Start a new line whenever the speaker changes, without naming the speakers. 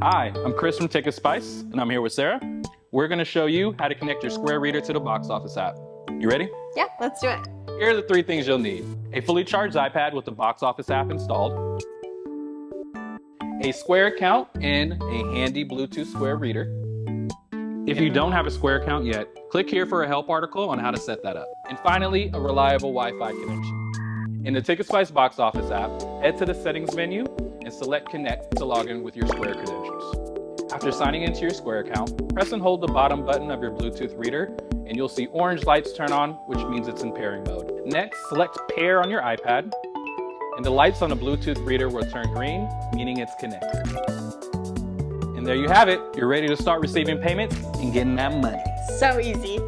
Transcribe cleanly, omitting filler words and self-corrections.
Hi, I'm Chris from Ticketspice, and I'm here with Sarah. We're going to show you how to connect your Square reader to the Box Office app. You ready?
Yeah, let's do it.
Here are the 3 things you'll need. A fully charged iPad with the Box Office app installed, a Square account, and a handy Bluetooth Square reader. If you don't have a Square account yet, click here for a help article on how to set that up. And finally, a reliable Wi-Fi connection. In the Ticketspice Box Office app, head to the Settings menu and select Connect to log in with your Square credentials. After signing into your Square account, press and hold the bottom button of your Bluetooth reader, and you'll see orange lights turn on, which means it's in pairing mode. Next, select Pair on your iPad, and the lights on the Bluetooth reader will turn green, meaning it's connected. And there you have it. You're ready to start receiving payments and getting that money.
So easy.